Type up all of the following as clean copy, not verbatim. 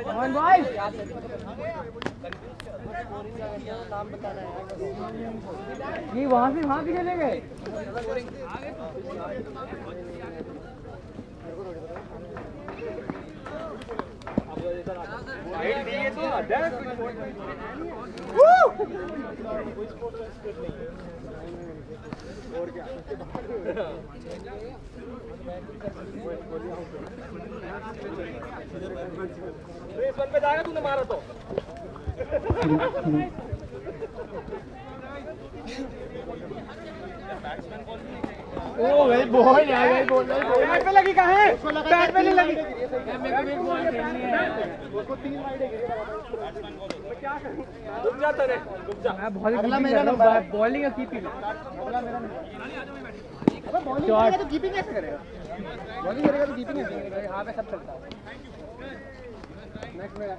मोहन भाई ये वहाँ से वहाँ भी चले गए। और क्या रेस वन पे जाएगा तूने मारा तो ओ भाई बॉल यार भाई बॉल बैट पे लगी कहाँ है? बैट पे नहीं लगी। मेरे को बॉल खेलनी है। उसको 3 राइडें गिरी मैं क्या करूं? रुक जा तेरे रुक जा। मैं बहुत अगला मेरा नंबर बॉलिंग और कीपिंग। अगला मेरा नंबर। अबे बॉलिंग करेगा तो कीपिंग कैसे करेगा? बॉलिंग करेगा तो कीपिंग कैसे करेगा? यहां पे सब चलता है। नेक्स्ट मेरा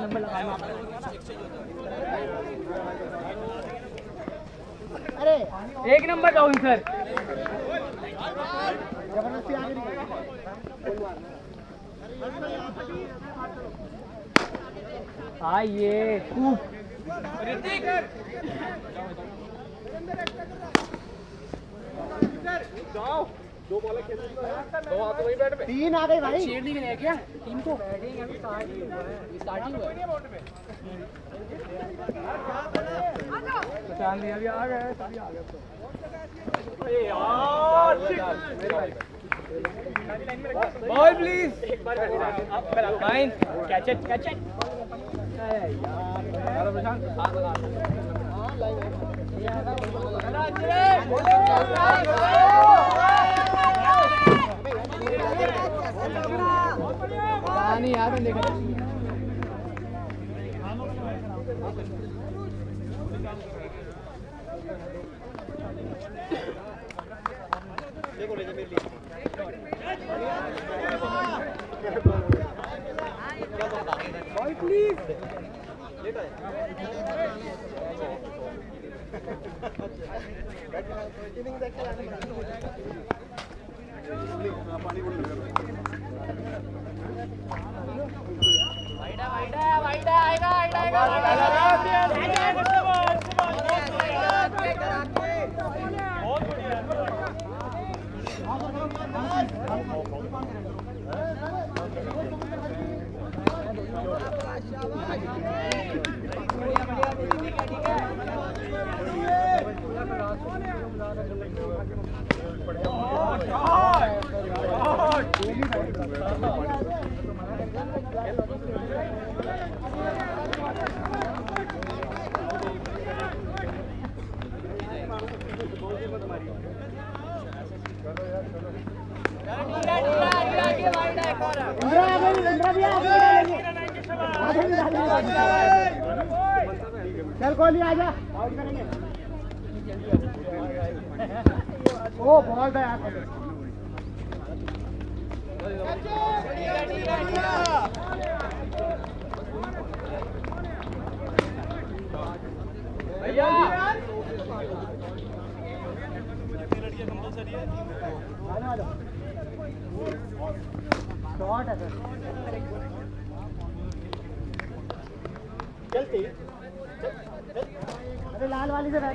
नंबर लगाना। अरे एक नंबर डाउन सर। जबरदस्ती आगे नहीं आइए ऋतिक जाओ 2 बॉल खेल दो आते वही बैट पे 3 आ गई भाई। शेयर नहीं क्या टीम को? बैटिंग अभी स्टार्ट ही हुआ है। स्टार्टिंग हुआ है। पहचान लिया अभी आ गए सभी आ गए अरे यार बॉल प्लीज एक बार लाइन कैच इट यार प्रशांत हाथ लगा हां लाइन नहीं यार मैं देखा देखो ले मेरे लिए बॉल प्लीज लेता है इनिंग देख के आने हो जाएगा पानी बोल वाइडा आएगा चल कोहली आजा आउट करेंगे। ओ बॉल था यार भैया शॉट है सर चलती अरे लाल वाली से बैठ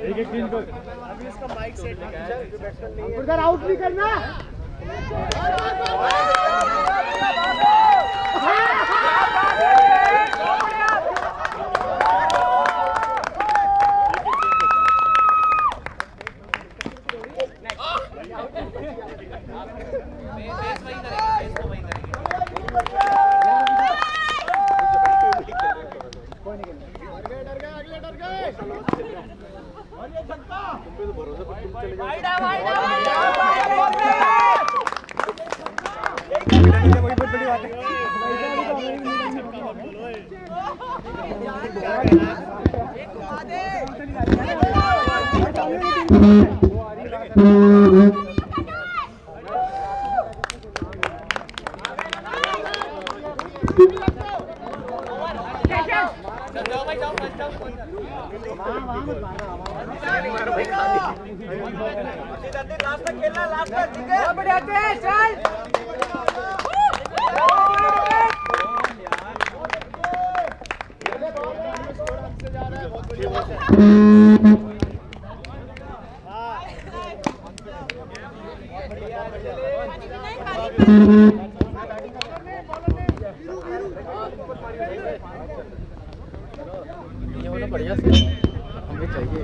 एक टीम को अभी इसका माइक सेट है उधर आउट नहीं करना। लास्ट तक खेलना, लास्ट तक, ठीक है बढ़िया चल। ये होना बढ़िया से हमें चाहिए।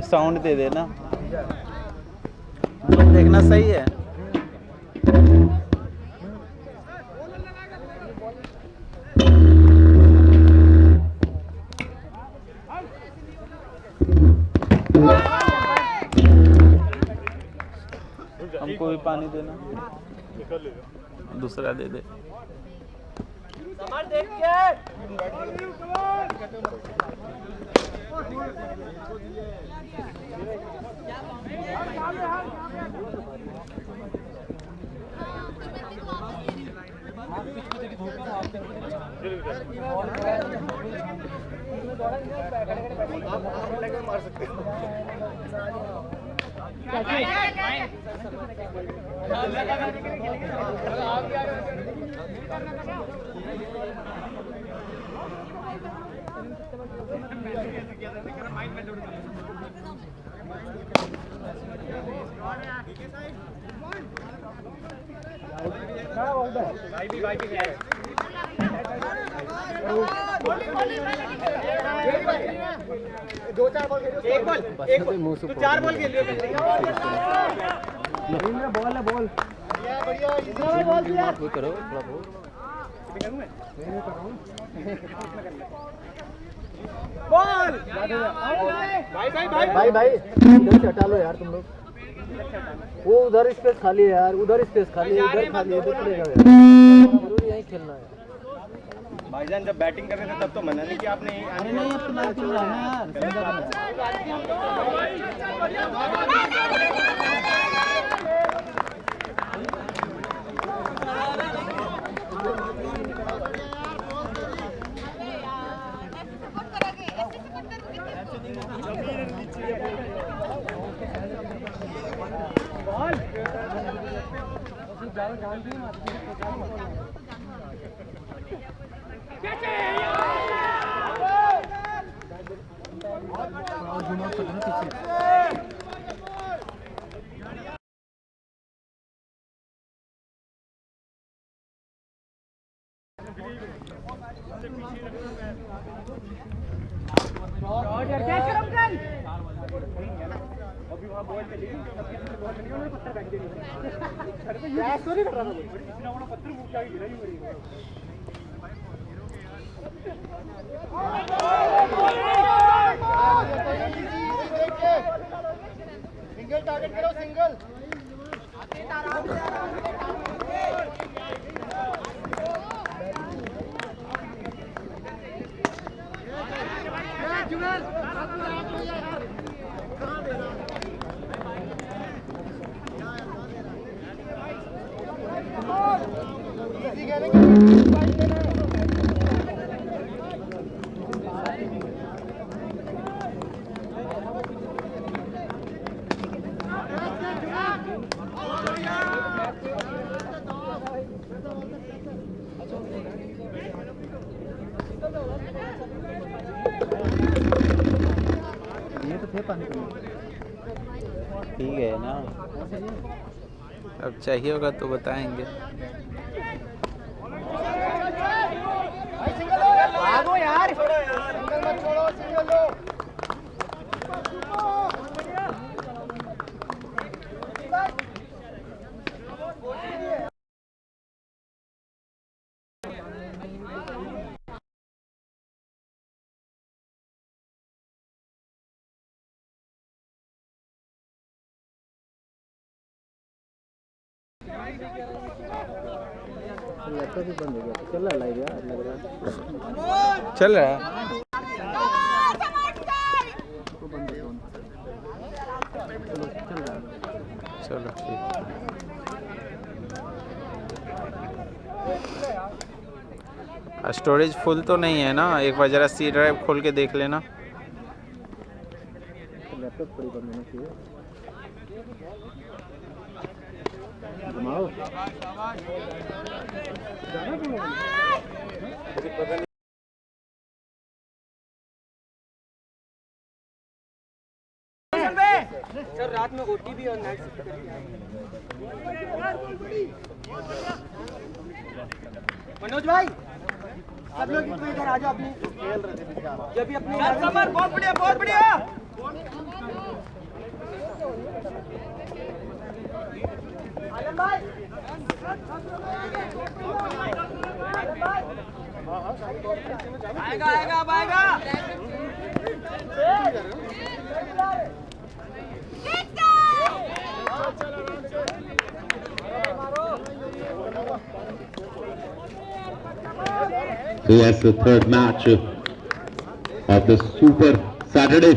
साउंड दे देना, देखना सही है। हमको भी पानी देना, दूसरा दे दे। सामान देख के मार सकते दो चार बॉल खेलो, एक बॉल तो चार बॉल खेल लियो। बॉल है बॉल बढ़िया बॉल दिया करो थोड़ा बहुत बॉल भाई इधर से हटा लो यार तुम लोग। वो उधर स्पेस खाली है यार, उधर स्पेस खाली है, इधर खाली है, इधर चले जाओ यार। जरूरी यहीं खेलना है। भाईजान जब बैटिंग कर रहे थे तब तो मना नहीं कि आपने अरे नहीं अब तो मैच चल रहा है अभी वहाँ बॉल चली पत्थर फेंक देंगे। तो नहीं कर रहा था कोई पत्थर मुँह क्या गिरा ही मरी। सिंगल टारगेट करो, सिंगल ये तो थे पानी ठीक है ना, अब चाहिए होगा तो बताएंगे। भागो यार, सिंगल मत छोड़ो, सिंगल लो। लैपटॉप भी बंद हो गया, चल रहा लाइव यार, लग रहा चल रहा है। तो बंद है फोन। चलो चल रहा है। चलो ठीक। स्टोरेज फुल तो नहीं है ना, एक बार जरा सी ड्राइव खोल के देख लेना। लैपटॉप थोड़ी बंद होना चाहिए। घुमाओ जाना तो सर रात में ओटीपी और नाइट शिफ्ट मनोज भाई आप लोग इधर आ जाओ, अपनी खेल रहे थे जब भी अपनी बहुत बढ़िया बहुत बढ़िया। आलम भाई आएगा आएगा अब आएगा। So that's the third match of the Super Saturday.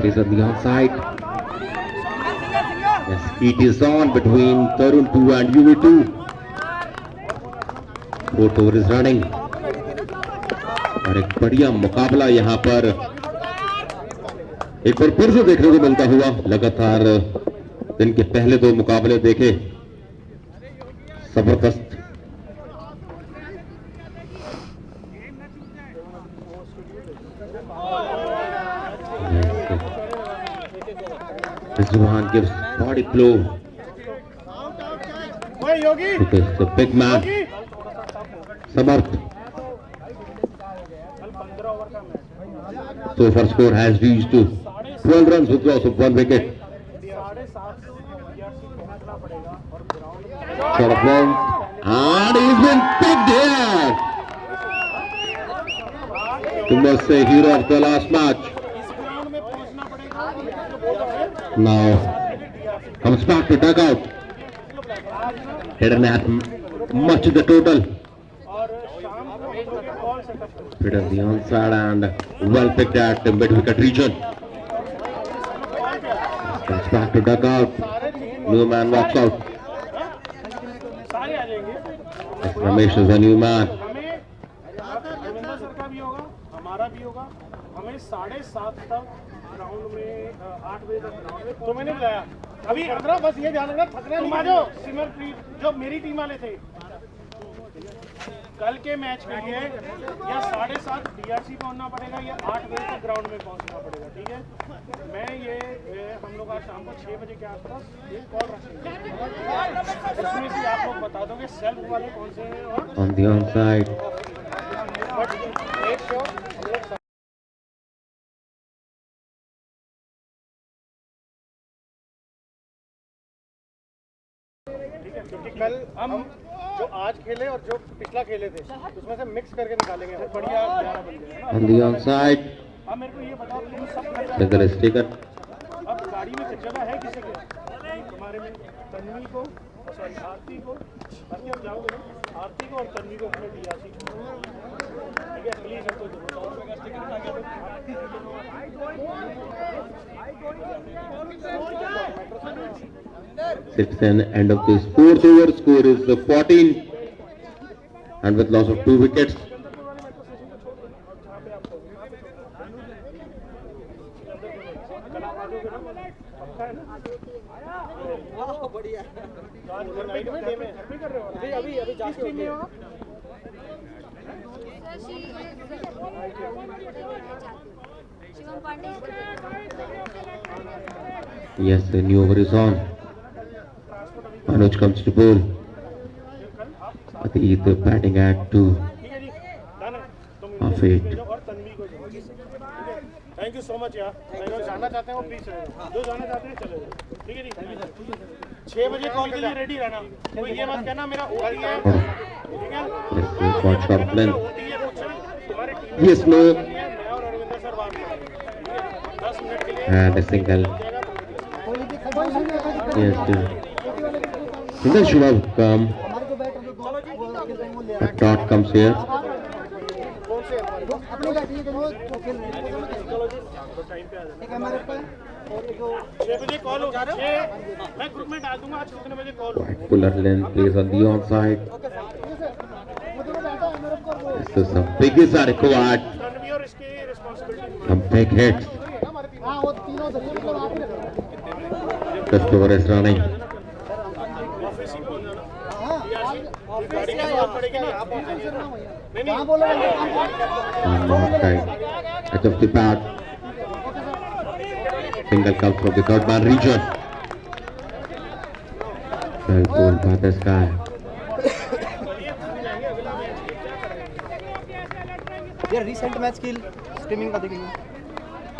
He's on the outside. Yes, it is on between Tarun 2 and UV2. Fourth over is running. और एक बढ़िया मुकाबला यहाँ पर एक बार फिर से देखने को मिलता हुआ। लगातार दिन के पहले दो मुकाबले देखे, जबरदस्त। Rizwan gives body blow to the big man Samarth. So far score has reached to 12 runs with loss of 1 wicket. Shot of long and he's been picked here. You must say hero of the last match. Now comes back to dugout. Hidden at much of the total. Hit on the onside and well picked at the mid-wicket region. Comes back to dugout. New man walks out. Ramesh is a new man. हमारा भी होगा। हमें 7:30 तक ground में 8 बजे तक ground में तो मैंने बुलाया अभी 15 बस ये ध्यान रखना थकना तुम आ जाओ। सिमरप्रीत जो मेरी टीम वाले थे कल के मैच के लिए या 7:30 डीआरसी पहुंचना पड़ेगा या 8 बजे तक ग्राउंड में पहुंचना पड़ेगा, ठीक है। मैं ये हम लोग आज शाम को 6 बजे के आसपास एक कॉल रखेंगे, उसमें से आप लोग बता दोगे सेल्फ वाले कौन से हैं और On the onside. बट एक शॉट क्योंकि कल हम जो आज खेले और जो पिछला खेले थे उसमें से मिक्स करके निकालेंगे, बढ़िया 11 बंदे हैं। On the onside. अब मेरे को ये बताओ तुम सब Figure is taken. अब गाड़ी में जगह है किसी के हमारे में तन्वी को सॉरी आरती को बाकी आप जाओगे ना आरती को और तन्वी को अपने डीआरसी ठीक है प्लीज हमको Sixth and end of this fourth over. Score is 14 and with loss of 2 wickets. अभी अभी जाके Yes, the new over is on. Manoj comes to bowl. Atit batting at 2. Half 8. Thank you so much यार। जो जाना चाहते हैं वो please जो जाना चाहते हैं चले जाओ, ठीक है जी। 6 बजे कॉल के लिए रेडी रहना, कोई ये मत कहना मेरा ओटी है, ठीक है। Yes, the short length. OT है कुछ तुम्हारी टीम Yes, no. मैं और and a single. Yes, single should have come. A dot comes here. मैं ग्रुप में डाल दूंगा आज कितने बजे कॉल हो White puller lane plays on the onside. So some biggies are required. Ranveer और इसकी responsibility Some big hits. The score is running. Office ही पहुंच जाना गाड़ी की जरूरत पड़ेगी ना नहीं नहीं On the outside. Edge of the bat. Single comes from the third man region. Well pulled by this guy. ये रिसेंट मैच की स्ट्रीमिंग का देखेंगे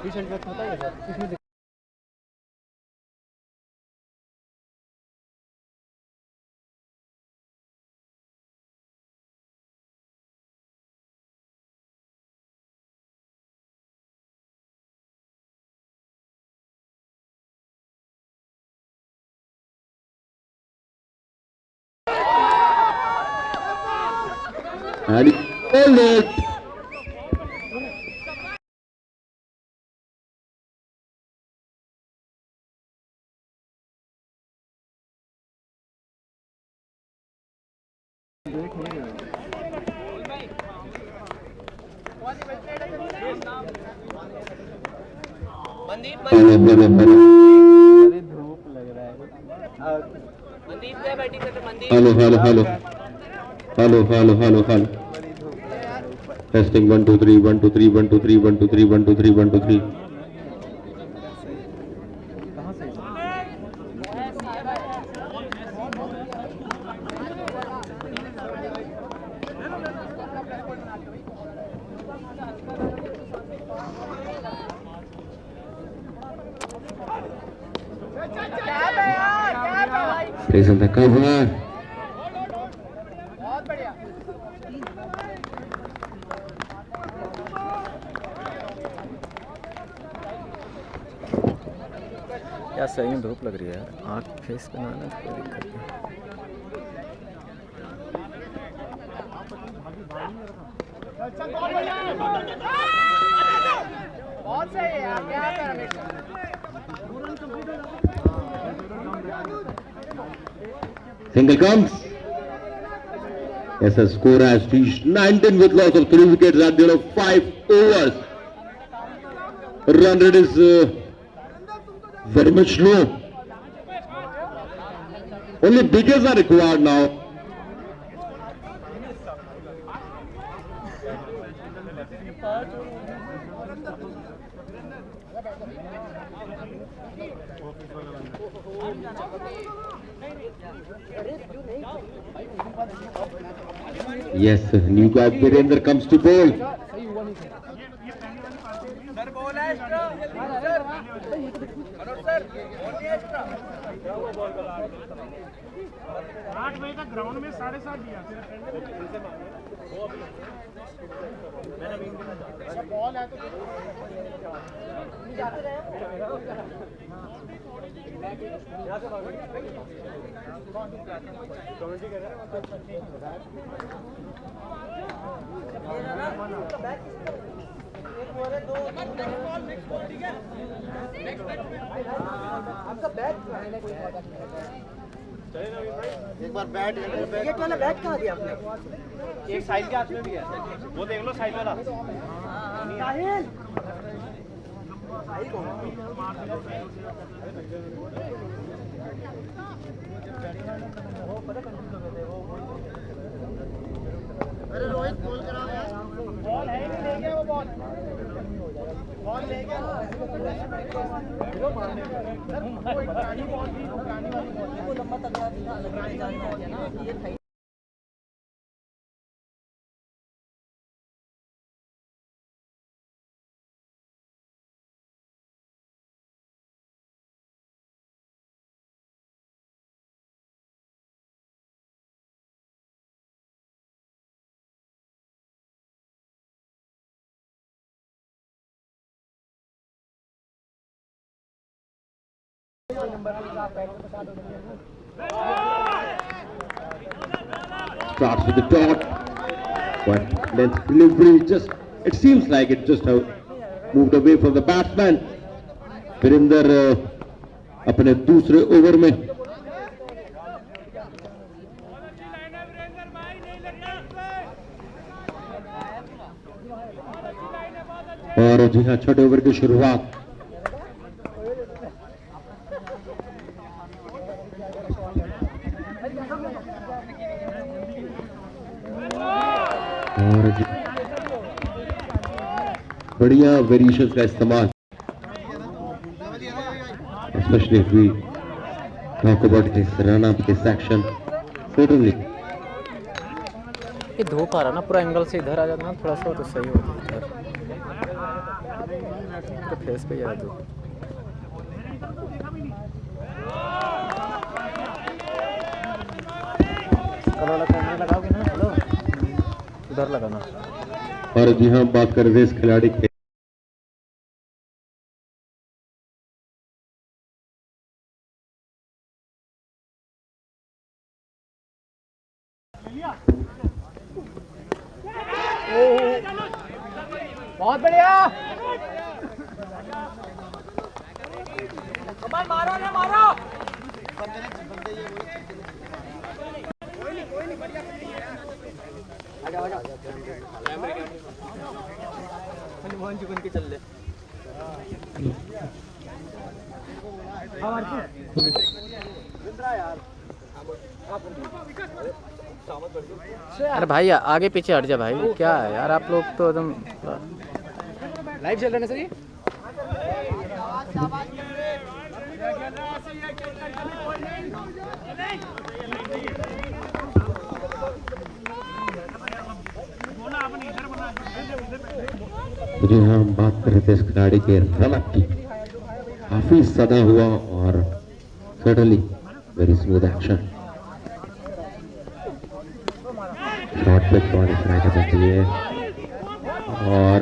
रिसेंट मैच होता है सर इसमें And he pulled it. Hello, hello, hello. Hello, hello, hello, hello. Testing 1 2 3 1 2 3 1 2 3 1 2 3 1 2 3 1 2 3. Plays on the cover. यार सही में धूप लग रही है यार, आँख फेस पे ना आना तो कोई दिक्कत नहीं। बहुत सही है यार क्या कर Single comes. Yes, the score has reached 19 with loss of 3 wickets at the end of 5 overs. Run rate is very much low. Only wickets are required now. Yes, new guy Virender comes to bowl. आठ बजे तक ground में 7:30 दिया ball है आपका bat एक बार bat wicket वाला bat कहाँ दिया आपने एक साइड के हाथ में भी है वो देख लो साइड वाला साहिल अरे रोहित बॉल करा बॉल है नहीं ले गया वो बॉल ले गया कोई पुरानी बॉल थी पुरानी वाली बॉल वो लंबा तगड़ा था पुरानी वाली बॉल है ना ये Starts with the dot, but length delivery just, it seems like it just moved away from the batsman. Virendra अपने दूसरे ओवर में और जी हाँ छठे ओवर की शुरुआत और बढ़िया वेरिएशंस का इस्तेमाल, especially if we talk about this run-up, this action, certainly. ये धूप आ रहा ना पूरा एंगल से इधर आ जाता ना थोड़ा सा तो सही होता है तो फेस पे याद हो कलर वाला कैमरा लगाओगे ना हेलो उधर लगाना और जी हाँ बात कर रहे इस खिलाड़ी के बहुत बढ़िया मारो ना मारो हनुमान जी बन के चल ले अरे भाई आगे पीछे हट जा भाई क्या है यार आप लोग तो एकदम लाइव चल रहा है ना सर ये जी हाँ हम बात कर रहे थे इस खिलाड़ी के रन-अप की, काफी सदा हुआ और certainly very smooth action. Short पे बॉल ट्राई करने के लिए और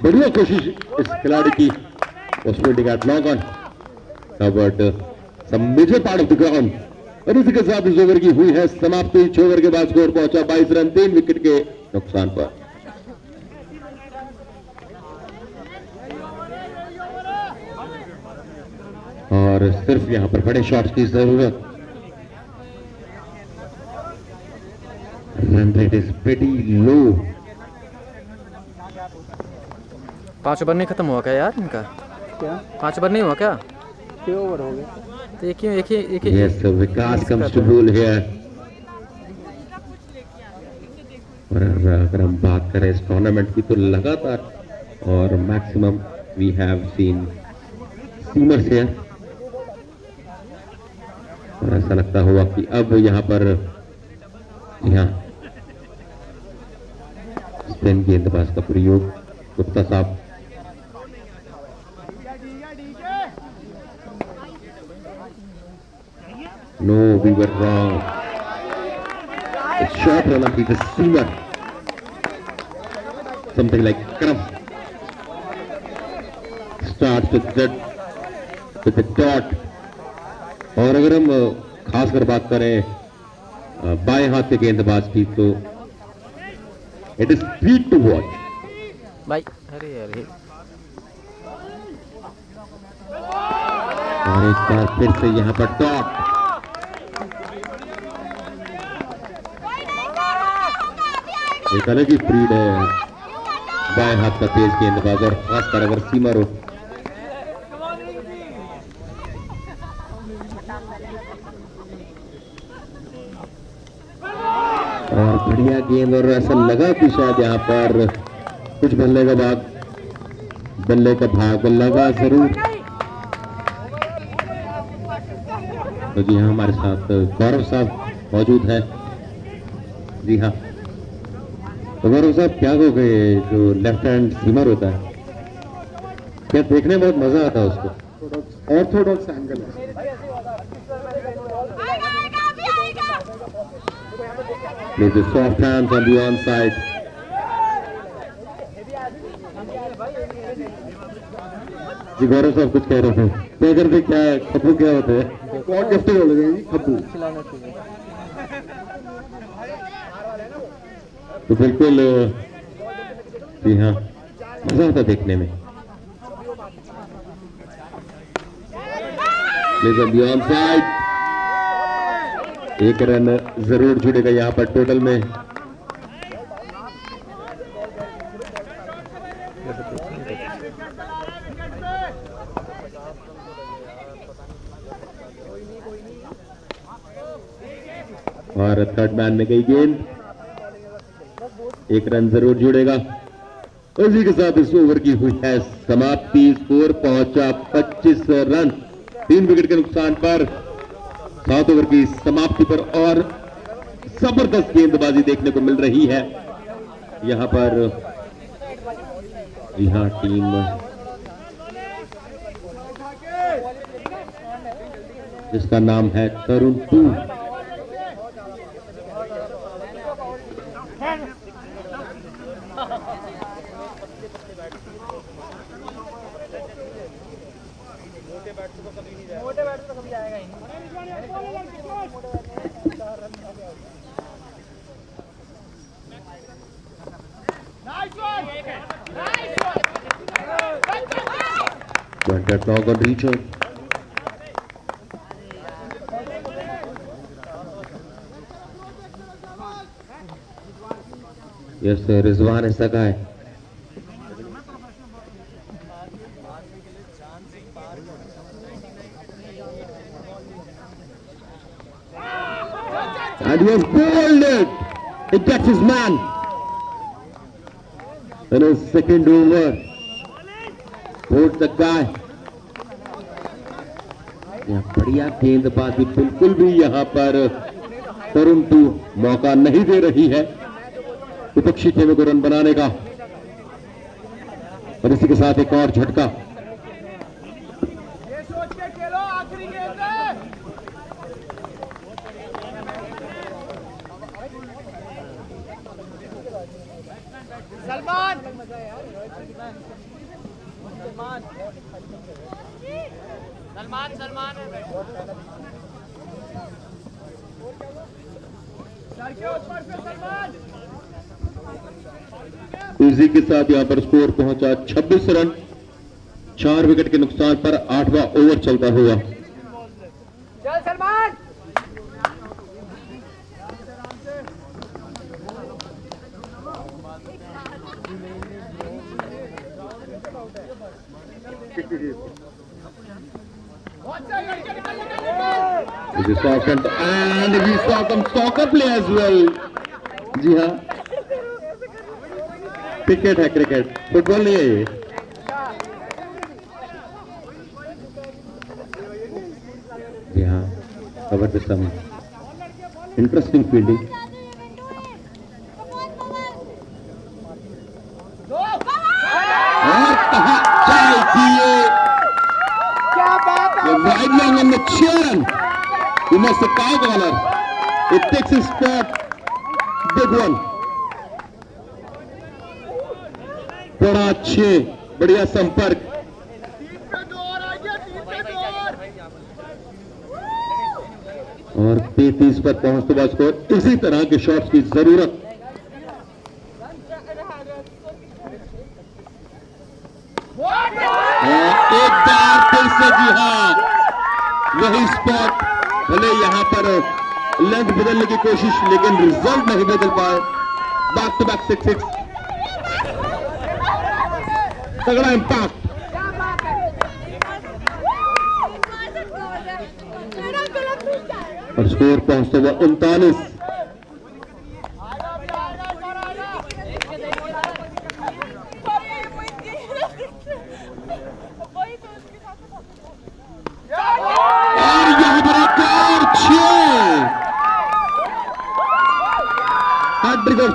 बढ़िया कोशिश इस खिलाड़ी की, उसमें at long on covered some major part of the ground और इसी के साथ इस ओवर की हुई है समाप्ति। 6 ओवर के बाद स्कोर पहुंचा 22 रन 3 विकेट के नुकसान पर। और सिर्फ यहां पर बड़े शॉट्स की जरूरत। Run rate is pretty low. 5 over नहीं खत्म हुआ क्या यार इनका? क्या 5 ओवर नहीं हुआ क्या? 6 ओवर हो गए तो एक ही यस विकास कम्स टू बोल हियर। और अगर हम बात करें इस टूर्नामेंट की तो लगातार और maximum we have seen seamers here. और ऐसा लगता हुआ कि अब यहाँ पर यहाँ स्पिन गेंदबाज का प्रयोग गुप्ता साहब। No, we were wrong. A short run up with a seamer. Something like crump. Starts with the dot. और अगर हम खासकर बात करें बाएं हाथ के गेंदबाज की तो it is sweet to watch भाई। अरे अरे और एक बार फिर से यहाँ पर डॉट। एक अलग ही ब्रीड है बाएं हाथ का तेज गेंदबाज और खासकर अगर सीमर हो। और बढ़िया गेंद और ऐसा लगा कि शायद यहाँ पर कुछ बल्ले का भाग लगा जरूर। तो जी हाँ हमारे साथ गौरव साहब मौजूद है। जी हाँ तो गौरव साहब क्या हो गए जो लेफ्ट हैंड सीमर होता है क्या देखने में बहुत मजा आता है उसको। ऑर्थोडॉक्स एंगल है with the soft hands on the onside. जी गौरव साहब कुछ कह रहे थे तो अगर क्या है खप्पू क्या होते हैं कौन गिफ्टिंग हो गए जी खप्पू खिलाना चाहिए। तो बिल्कुल जी हाँ मजा आता देखने में। ऑन साइड एक रन जरूर जुड़ेगा यहाँ पर टोटल में। और थर्ड मैन में गई गेंद, एक रन जरूर जुड़ेगा। उसी के साथ इस ओवर की हुई है समाप्ति। स्कोर पहुंचा 25 रन, 3 विकेट के नुकसान पर 7 ओवर की समाप्ति पर। और जबरदस्त गेंदबाजी देखने को मिल रही है यहां पर। यहां टीम जिसका नाम है तरुण 2 That knock on Richard. Yes, Rizwan ऐसा का है। And he has bowled it. It gets his man. In his second over. Both the guy. बढ़िया गेंदबाजी बिल्कुल भी यहां पर तरुण 2 मौका नहीं दे रही है विपक्षी टीम को रन बनाने का। और इसी के साथ एक और झटका। सलमान सलमान इसी के साथ यहां पर स्कोर पहुंचा 26 रन, 4 विकेट के नुकसान पर 8वां ओवर चलता हुआ। चल Salman. We saw some, and we saw some soccer play as well. जी हाँ, क्रिकेट है, क्रिकेट, फुटबॉल नहीं है ये। जी हाँ, जबरदस्त इंटरेस्टिंग फील्डिंग। और कहा चाय थी ये। क्या बात है। Right long on the chin. He must have foul baller. It takes his spot. Big one. बड़ा अच्छे, बढ़िया संपर्क। और 33 पर पहुंचते बाद स्कोर। इसी तरह के शॉट्स की जरूरत। एक बार फिर से जी हाँ, वही स्पॉट। भले यहां पर लेंथ बदलने की कोशिश, लेकिन रिजल्ट नहीं बदल पाए। बैक टू बैक 6-6, तगड़ा इंपैक्ट। और स्कोर पहुंचते हुआ 39।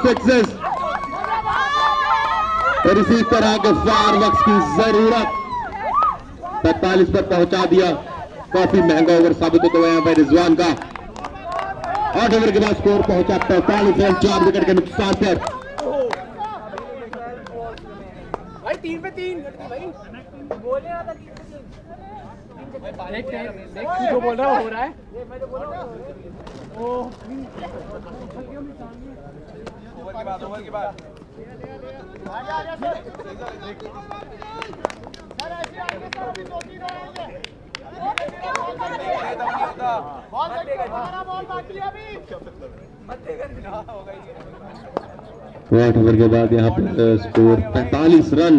सक्सेस। और इसी तरह के फायरवर्क्स की जरूरत। 45 पर पहुंचा दिया। काफी महंगा ओवर साबित होता हुआ यहाँ पर रिजवान का। 8 ओवर के बाद स्कोर पहुंचा 45 रन, 4 विकेट के नुकसान पर। 3 पे 3 भाई बोले रहा था 3 पे 3 देख जो बोल रहा है हो रहा है मैं जो बोल रहा हूं ओवर की बात आगे सर ऐसे आगे सर अभी 2-3 रहेंगे बॉल बाकी है अभी 8 ओवर के बाद यहाँ पर स्कोर 45 रन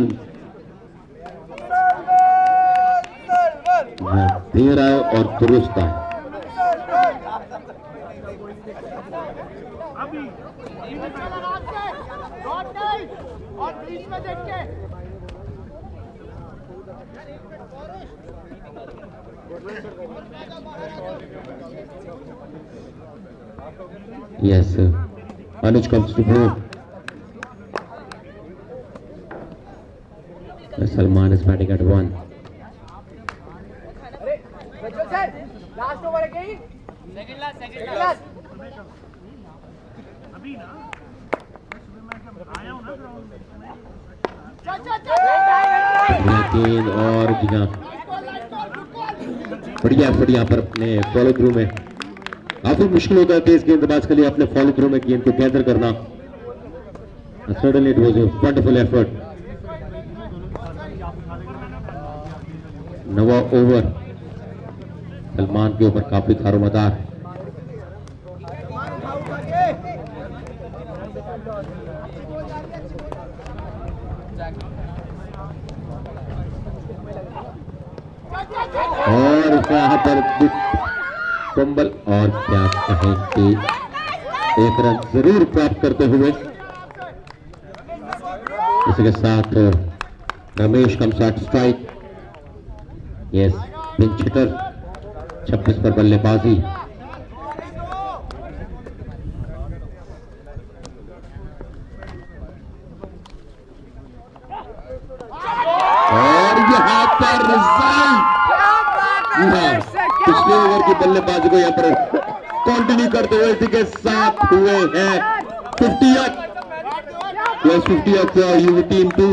देर है और दुरुस्त है। और बीच में देख के Yes, Anuj comes to bowl. Salman is batting at 1. Last over है कहीं सेकंड लास्ट अभी ना आया हूं ना ग्राउंड में गेंद और गिना बढ़िया एफर्ट यहाँ पर अपने फॉलो थ्रू में। काफी मुश्किल होता है तेज गेंदबाज के लिए अपने फॉलो थ्रू में गेंद को गैदर करना। Certainly it was a wonderful effort. नवा ओवर सलमान के ऊपर काफी दारोमदार। और यहाँ पर कंबल और क्या कहें कि एक रन जरूर प्राप्त करते हुए इसके साथ Ramesh comes at strike. Yes, pinch hitter 26 पर बल्लेबाजी। और यहाँ पर रिजल्ट पिछले ओवर की बल्लेबाजी को यहाँ पर कंटिन्यू करते हुए इसी के साथ हुए हैं 50 प्लस 50 यूवी टीम 2।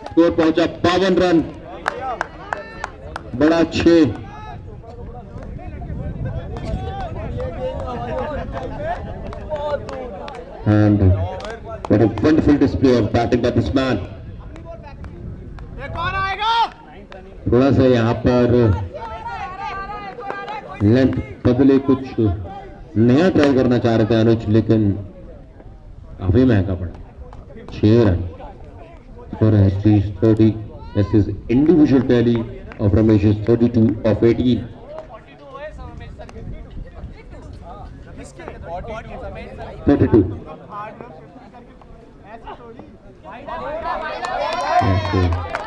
स्कोर पहुंचा 52 रन, बड़ा 6। And what a wonderful display of batting by this man. थोड़ा सा यहाँ पर लेंथ बदले, कुछ नया ट्राई करना चाह रहे थे अनुज, लेकिन काफी महंगा पड़ा। 6 रन स्कोर है 30। This is individual tally of Ramesh is 32 of 18.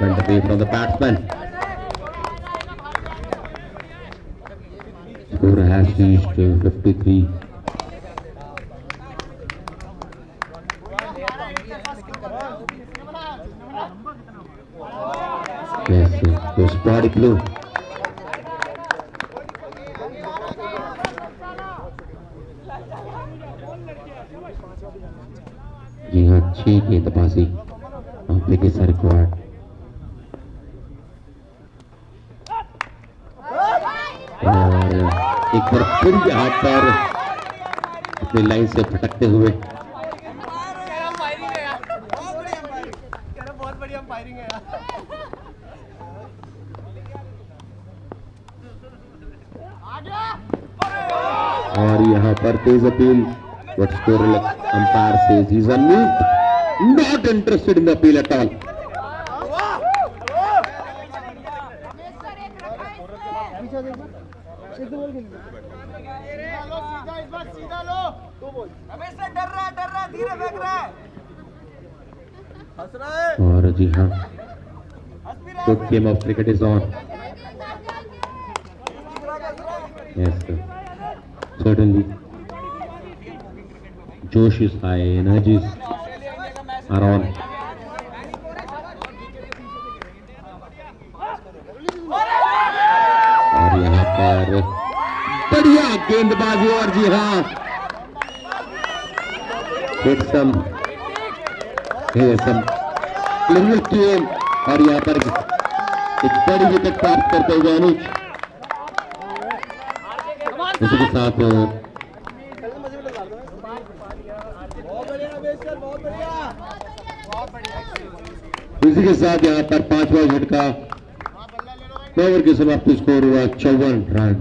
Went away from the batsman. Score has reached 53. Yes, so spotty blue. जी हाँ, 6 गेंदबाजी application required. और एक बार फिर यहाँ पर अपनी लाइन से भटकते हुए बहुत बढ़िया फायरिंग है यार। और यहाँ पर तेज appeal. What score umpire says he's unmoved, not interested in the appeal at all. और जी हाँ, good game of cricket is on. Yes, sir. Certainly. Josh is high, energies are on. और यहाँ पर बढ़िया गेंदबाजी। और जी हाँ, hit some टीम और यहाँ पर एक बड़ी विकेट प्राप्त करते हुए अनुज। इसी के साथ यहाँ पर 5वां झटका, ओवर की समाप्ति, स्कोर हुआ 54 run.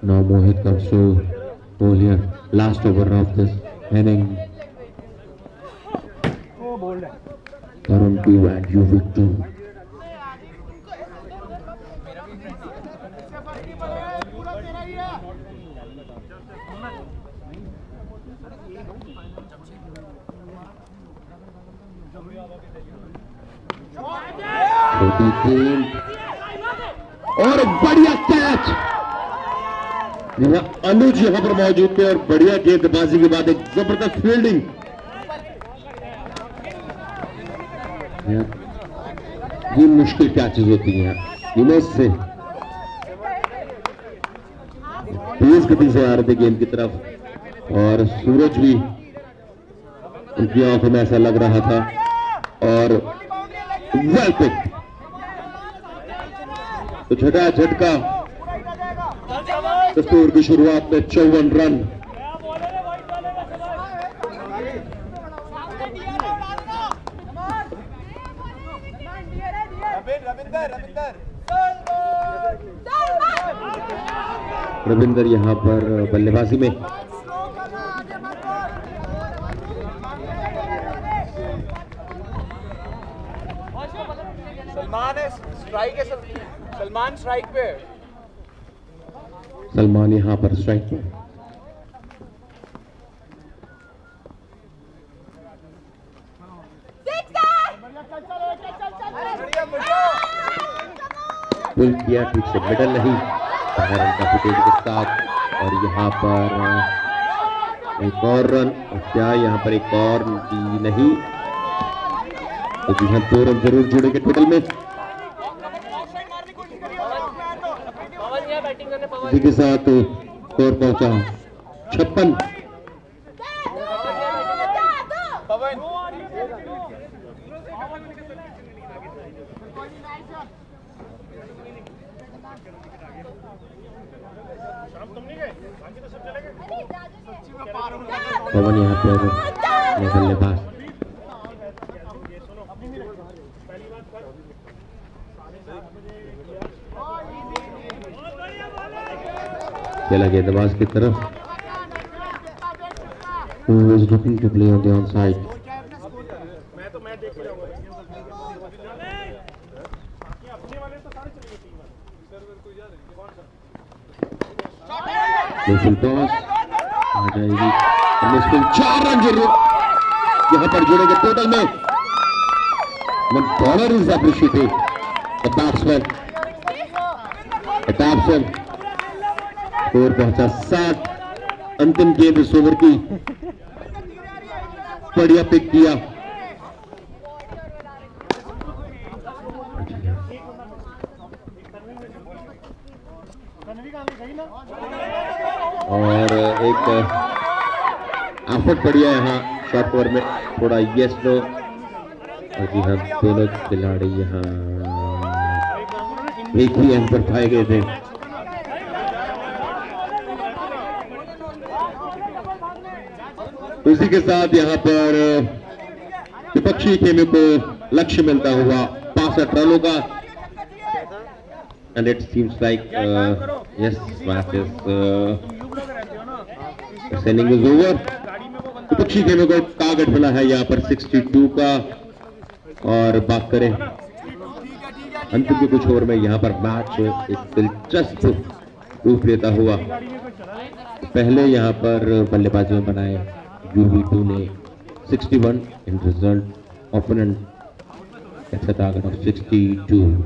Now Mohit comes to bowl here. Last over of this inning. Tarun 2 and Yuvik 2. और बढ़िया कैच, अनुज यहां पर मौजूद थे और बढ़िया गेंदबाजी के बाद एक जबरदस्त फील्डिंग। ये मुश्किल कैचेस होती हैं, इमेज से तेज गति से आ रहे थे गेंद की तरफ और सूरज भी उनकी आंखों में ऐसा लग रहा था। और वेल पिक, तो छठा झटका, दस्तूर की शुरुआत में 54 रन। रविंदर यहां पर बल्लेबाजी में। सलमान स्ट्राइक पे, सलमान यहां पर स्ट्राइक पे। पुल किया ठीक से, मिडल नहीं, रन का फुटेज के साथ। और यहां पर एक और रन, और क्या यहां पर एक और नहीं, तो जी हाँ 2 रन जरूर जुड़ेंगे टोटल में। इसी के साथ स्कोर पहुंचा 56। पवन यहाँ पर बल्लेबाज, खेला गेंदबाज की तरफ, who is looking to play on the onside. Toss आ जाएगी, मुश्किल 4 रन जरूर यहाँ पर जुड़ेंगे टोटल में। One bowler is appreciated, the batsman, score पहुंचा 7। अंतिम गेंद इस ओवर की, बढ़िया पिक किया। और एक एफर्ट बढ़िया यहाँ शॉर्ट ओवर में, थोड़ा यस नो। और जी हाँ दोनों खिलाड़ी यहाँ एक ही एंड पर पाए गए थे। उसी के साथ यहाँ पर विपक्षी खेमे को लक्ष्य मिलता हुआ 65 रनों का। And it seems like yes, match is inning is over. विपक्षी खेमे को टारगेट मिला है यहाँ पर 62 का। और बात करें अंतिम के कुछ ओवर में, यहाँ पर मैच एक दिलचस्प रूप लेता हुआ। पहले यहाँ पर बल्लेबाजी में बनाए UV2 ने 61 इन result, opponent That's a target of 62.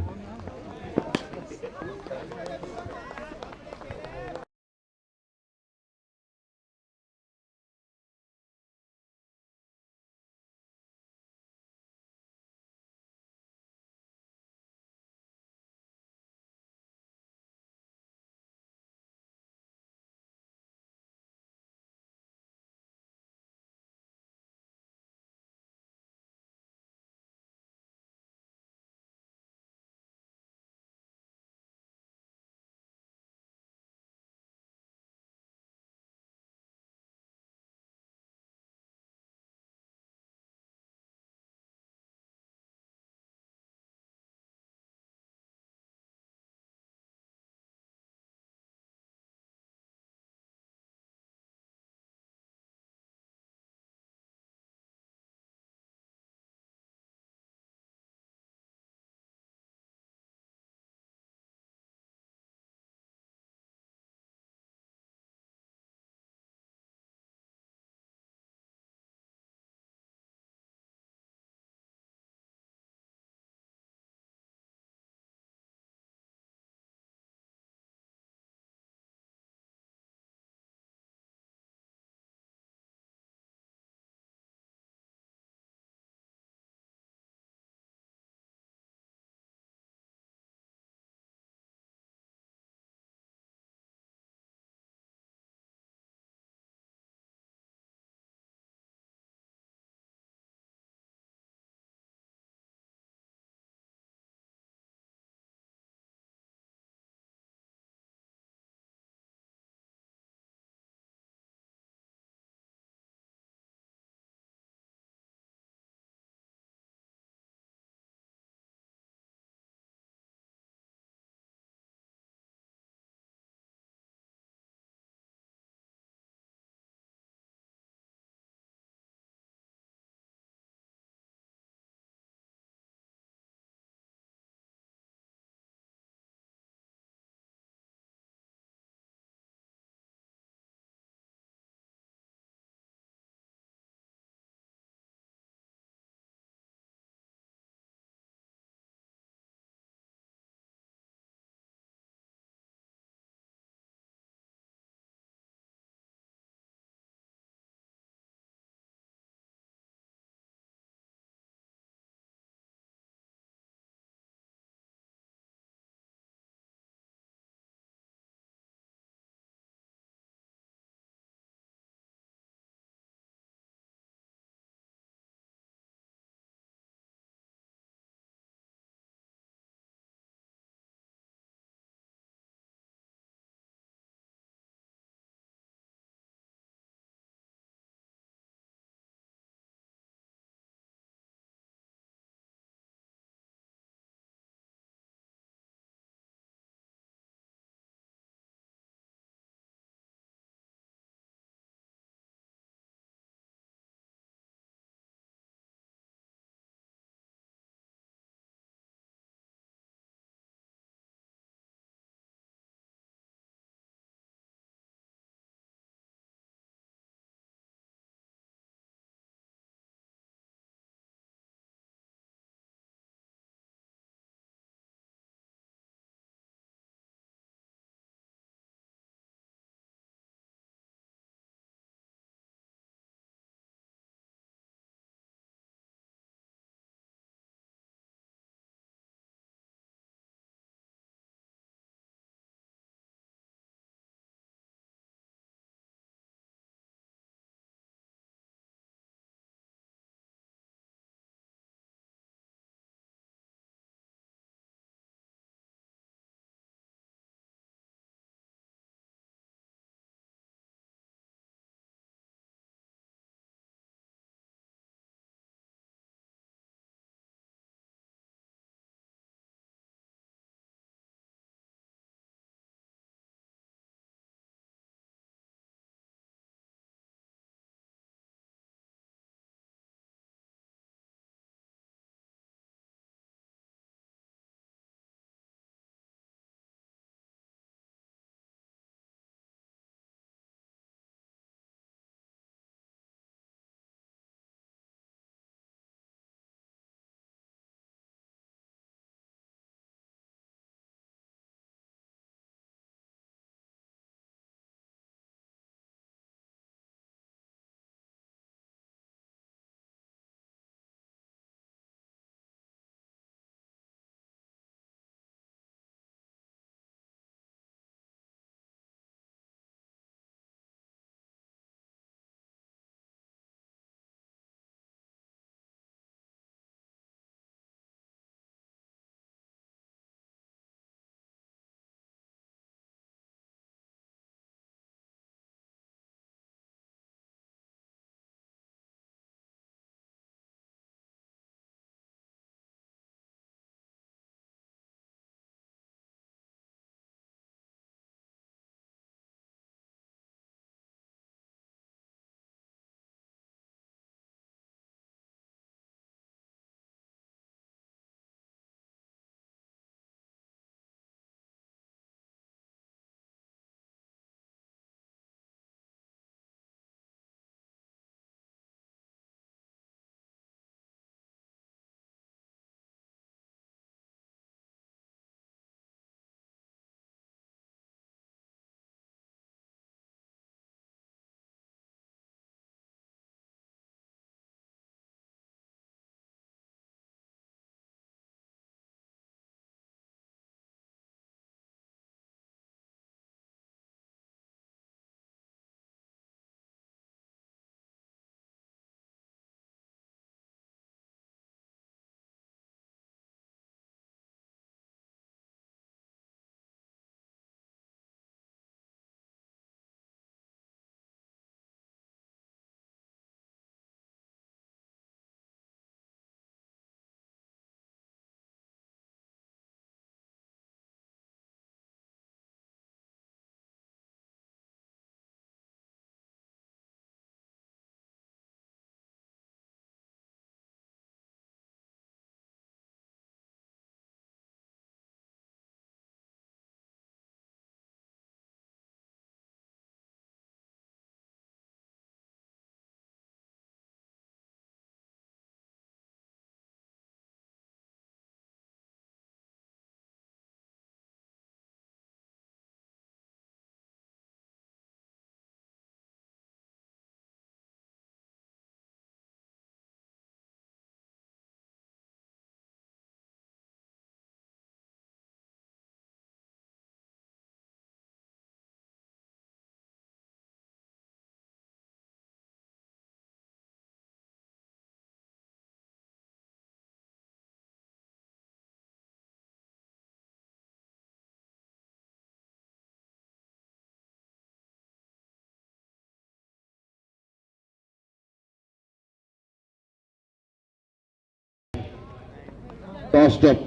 tossed up.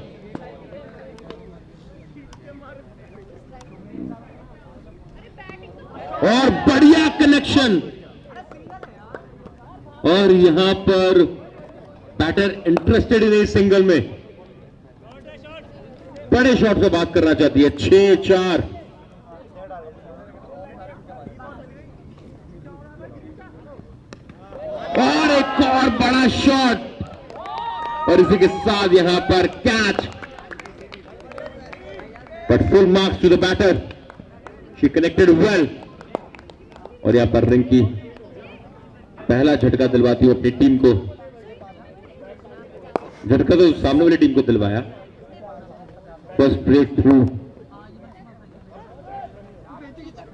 और बढ़िया कनेक्शन, और यहां पर बैटर इंटरेस्टेड इन इस सिंगल में, बड़े शॉट से बात करना चाहती है। 6-4। और एक और बड़ा शॉट, और इसी के साथ यहां पर catch, but full marks to the batter, she connected well. और यहां पर रिंकी पहला झटका दिलवाती है अपनी टीम को। झटका तो सामने वाली टीम को दिलवाया। First break through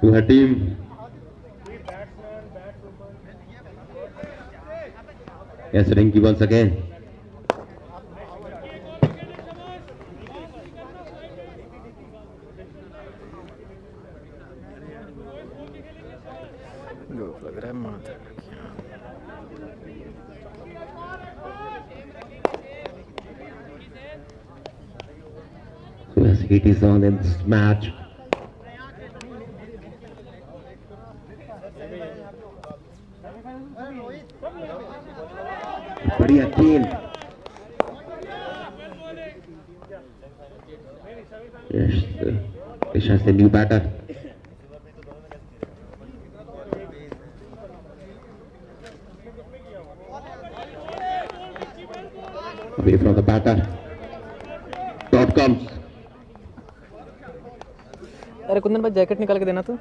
to her team. Yes, Rinky once again. धूप लग रहा है माथा। So as heat is on in this match. बढ़िया गेंद। Yes, Isha is the new batter. Away from the batter. Dot comes. अरे कुंदन भाई जैकेट निकाल के देना तू।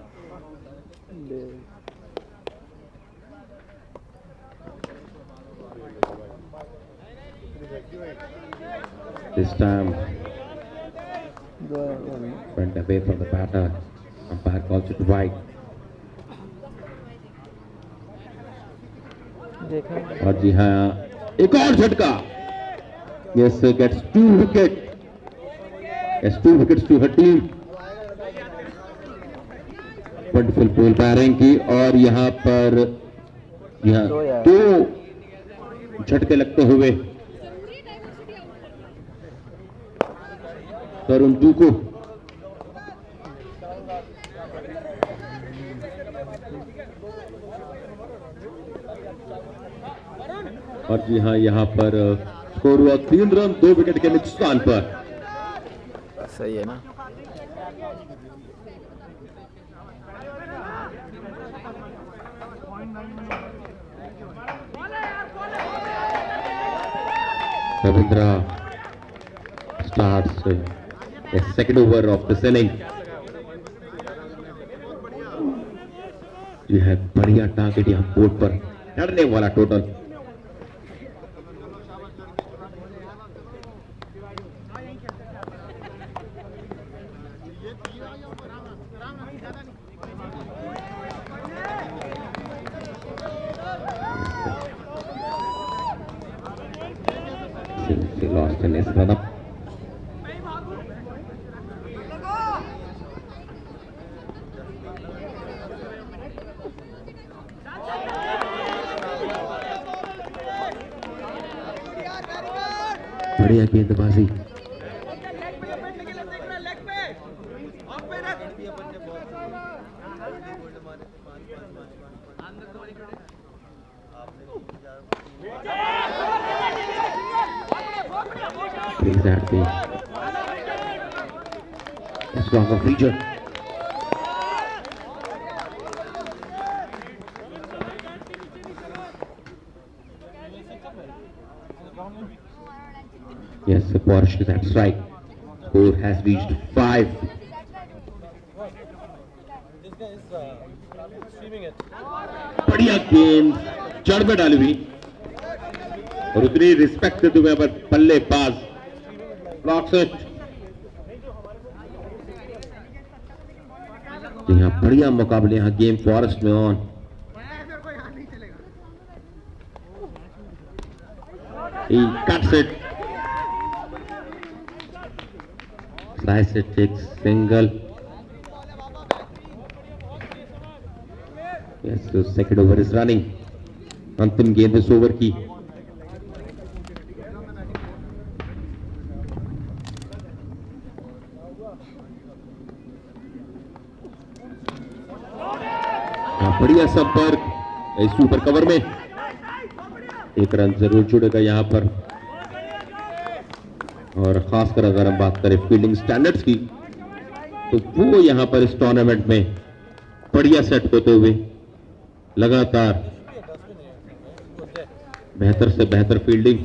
This time went away from the batter. Umpire calls it right. देखा और जी हाँ, एक और झटका। Yes, gets 2 wickets. Yes, 2 wickets to her team. Wonderful पोल पायरिंग की, और यहाँ पर यहाँ 2 झटके लगते हुए तरुण दूको। और जी हाँ, यहाँ पर स्कोर हुआ 3 रन 2 विकेट के नुकसान पर। सही है ना। Ravindra starts a second over of this inning. यह है बढ़िया टारगेट यहाँ बोर्ड पर, डरने वाला total. He lost in his run up. बढ़िया गेंदबाजी। Brings out the strong of region. Yes, the Porsche is at strike. Score has reached 5. बढ़िया गेंद जड़ में डाली हुई, और उतनी रिस्पेक्ट देते हुए पर बल्लेबाज ब्लॉक्स इट। यहाँ बढ़िया मुकाबले, यहाँ गेम फॉरेस्ट में on. He cuts it. Slice it, takes single. Yes, so second over is running. अंतिम गेंद इस ओवर की। बढ़िया संपर्क इस सुपर कवर में, एक रन जरूर जुड़ेगा यहां पर। और खासकर अगर हम बात करें फील्डिंग स्टैंडर्ड्स की, तो वो यहां पर इस टूर्नामेंट में बढ़िया सेट होते हुए लगातार बेहतर से बेहतर फील्डिंग।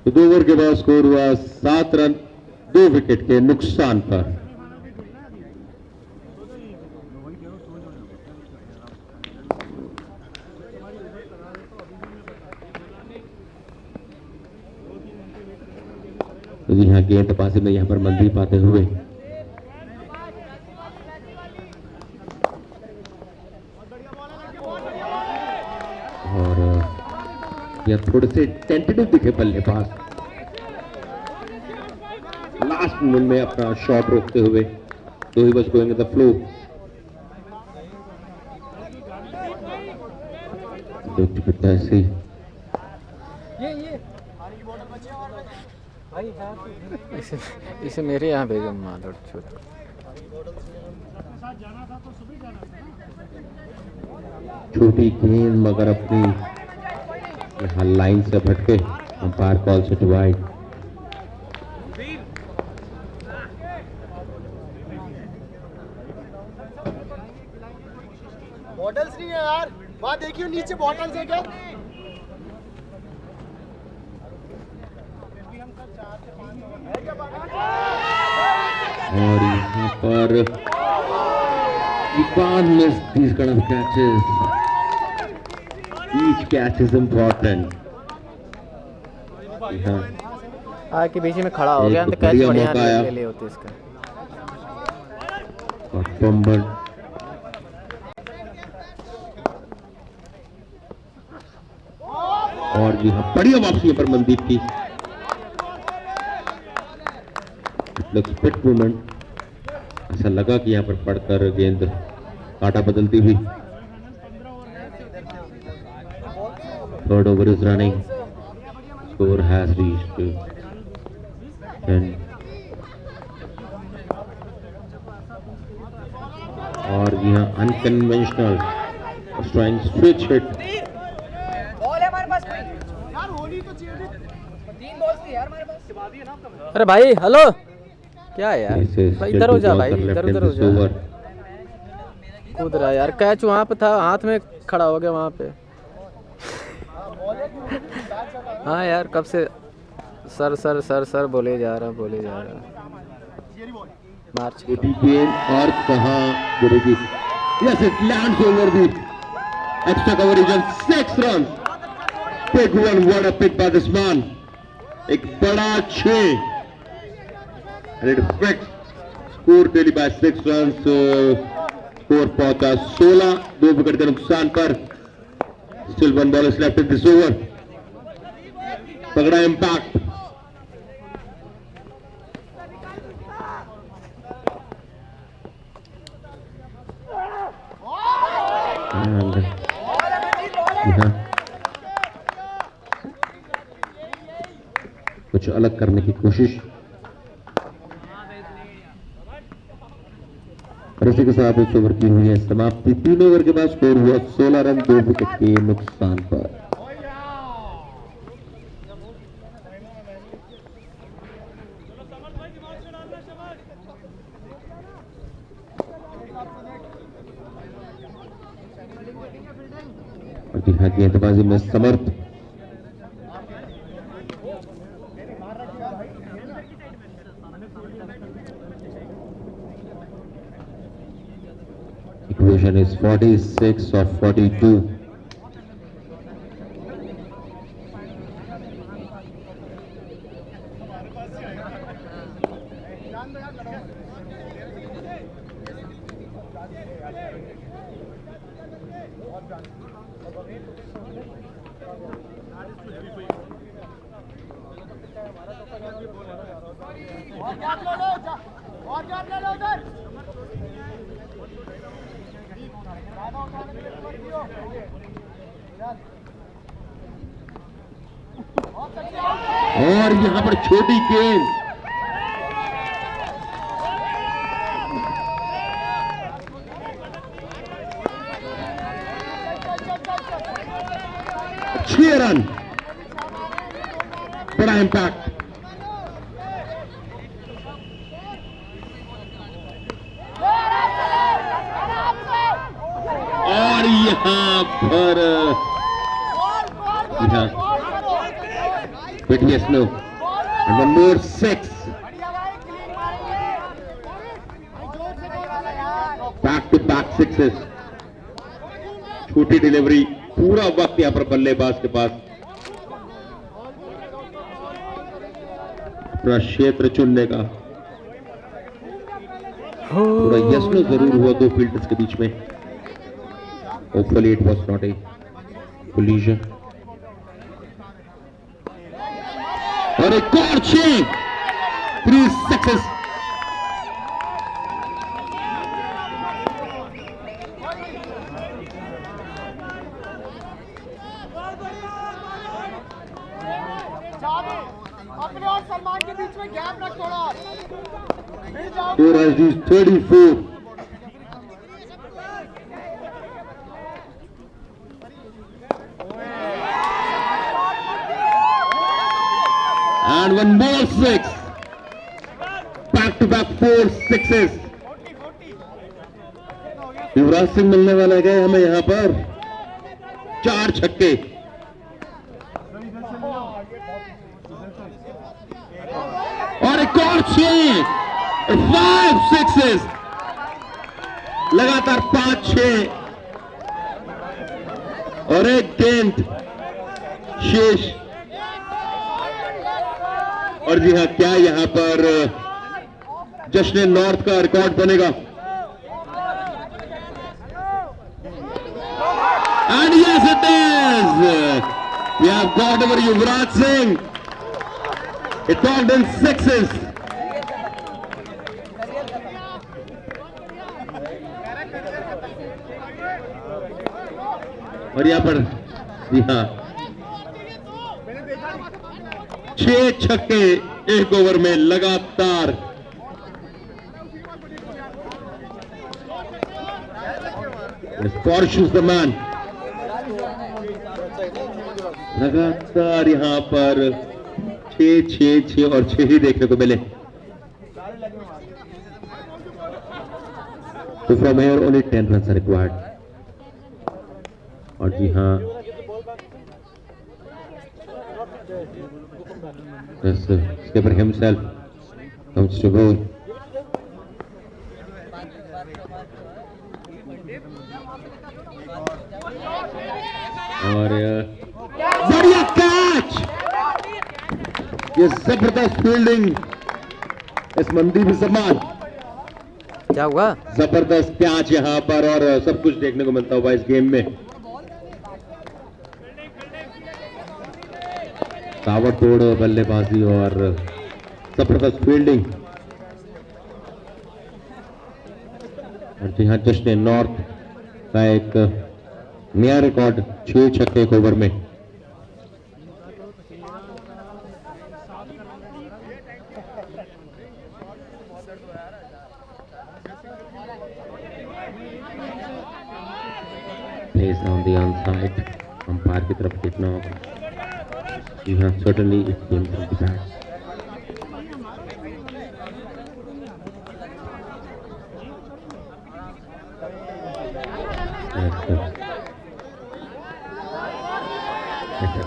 तो 2 ओवर के बाद स्कोर हुआ 7 रन 2 विकेट के नुकसान पर। तो जी हाँ, गेंदबाजी में यहां पर मंदी पाते हुए और यह थोड़े से टेंटेटिव दिखे बल्लेबाज, लास्ट मोमेंट में अपना शॉट रोकते हुए। 2 ही बस गोइंग द फ्लो। ऐसे इसे मेरे यहाँ भेजो माधव छोटा। छोटी गेंद मगर अपनी यहाँ लाइन से भटके, अंपायर कॉल से डिवाइड। बॉटल्स नहीं है यार, वहां देखियो नीचे बॉटल्स है क्या? और यहाँ पर you can't miss these kind of catches. Each catch is important. हाँ कि बीच में खड़ा हो गया तो कैच बढ़िया ले लिए होते इसका। पंबन और यहाँ बढ़िया वापसी पर मनदीप की स्पिट मूवमेंट। ऐसा लगा कि यहाँ पर पड़कर गेंद काटा बदलती हुई। Third over is running, score has reached 10 और यहाँ unconventional strike switch hit. Ball है हमारे पास यार, होनी तो चाहिए। 3 बॉल्स थी यार हमारे पास। अरे भाई हेलो, क्या है यार भाई, इधर हो जा भाई, इधर उधर हो जा। कूद रहा यार, कैच वहाँ पे था, हाथ में खड़ा हो गया वहाँ पे। हाँ यार कब से सर सर सर सर बोले जा रहा मार्च। और कहाँ गिरेगी? Yes, it lands over the extra coverage on 6 run. Big one, what a pick by this man. एक बड़ा 6 and it affects score daily by 6 runs. So score पहुंचा 16, 2 विकेट के नुकसान पर। Still 1 ball is left in this over. तगड़ा impact. कुछ अलग करने की कोशिश। और इसी के साथ इस ओवर की हुई है समाप्ति। 3 ओवर के बाद स्कोर हुआ 16 रन 2 विकेट के नुकसान पर। और जी हाँ, गेंदबाजी में समर्थ। Equation is 46 or 42. और यहां पर छोटी गेंद 6 रन, बड़ा इंपैक्ट। और यहां पर BTS no and one more 6, back to back 6s, छोटी डिलीवरी, पूरा वक्त यहां पर बल्लेबाज के पास अपना क्षेत्र चुनने का। थोड़ा यस नो जरूर हुआ दो फील्डर्स के बीच में। Hopefully it was not a collision. और एक और 6, 3 6s। अपने और सलमान के बीच में गैप रख थोड़ा। Score has reached 34. And one more 6. Back to back 4 6s. Yuvraj Singh मिलने वाला है हमें यहां पर 4 छक्के। और एक और 6, 5 6s, लगातार 5 6 और एक गेंद शेष। और जी हां, क्या यहां पर जश्न नॉर्थ का रिकॉर्ड बनेगा? And yes it is, we have got over Yuvraj Singh. It talked in 6s. और यहां पर जी हां 6 छक्के एक ओवर में लगातार। Porsche is the man. लगातार यहां पर 6 6 6 और 6 ही देखने को मिले। तो from here only 10 runs are required. और जी हाँ, skipper himself comes to bowl. और बढ़िया कैच, ये जबरदस्त फील्डिंग इस मनदीप सलमान। क्या हुआ? जबरदस्त कैच यहाँ पर और सब कुछ देखने को मिलता हुआ इस गेम में। ताबड़तोड़ बल्लेबाजी और जबरदस्त फील्डिंग। और जी हाँ, जश्न नॉर्थ का एक नया रिकॉर्ड 6 छक्के एक ओवर में। Pace on the onside, umpire की तरफ देखना होगा। जी हाँ, certainly it came from the bat.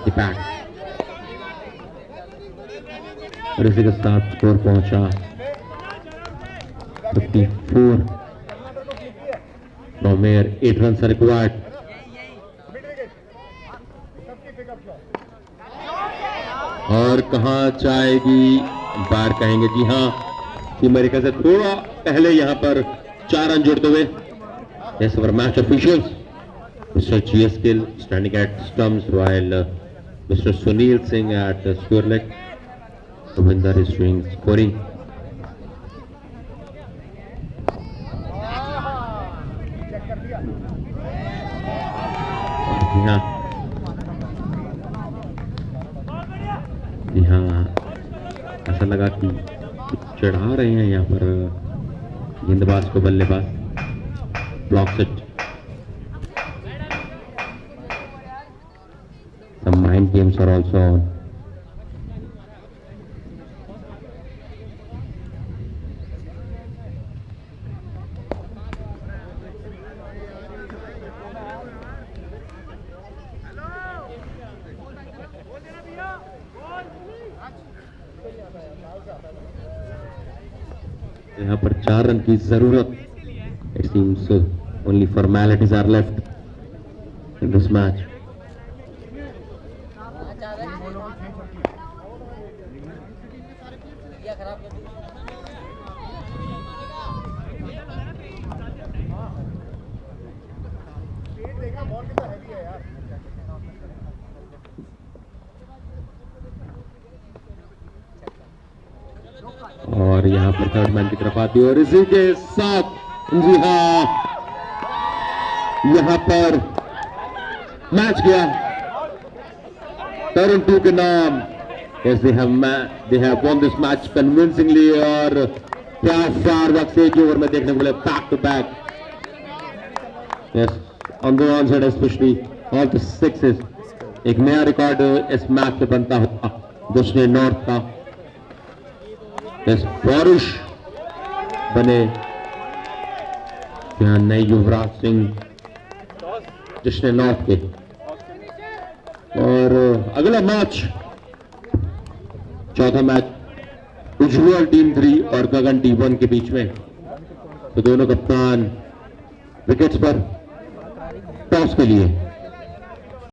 the bat. और इसी के साथ स्कोर पहुंचा 54 from here, 8 runs are required. और कहां जाएगी अंपायर कहेंगे। जी हाँ, कि मेरे ख्याल से थोड़ा पहले यहां पर 4 रन जोड़ते हुए। Yes, our match officials, Mr. GS Gill standing at stumps while Mr. Sunil Singh at score leg. Ravinder is doing scoring. जी हाँ, ऐसा लगा कि चढ़ा रहे हैं यहाँ पर गेंदबाज को बल्लेबाज। Block set mind games are also on. यहाँ पर 4 रन की जरूरत. It seems only formalities are left in this match. और यहाँ पर थर्ड मैन की तरफ आती है और इसी के साथ जी हाँ यहाँ पर मैच गया टर्न 2 के नाम. Yes, they have won this match convincingly और चार वक्त से 1 ओवर में देखने को मिले back to back. Yes, on the onside especially all the sixes. एक नया रिकॉर्ड इस मैच पे बनता हुआ दूसरे नॉर्थ का. बारिश बने यहाँ नए युवराज सिंह जिसने नॉर्थ के. और अगला मैच चौथा मैच उज्ज्वल टीम 3 और गगन टीम 1 के बीच में. तो दोनों कप्तान विकेट्स पर टॉस के लिए.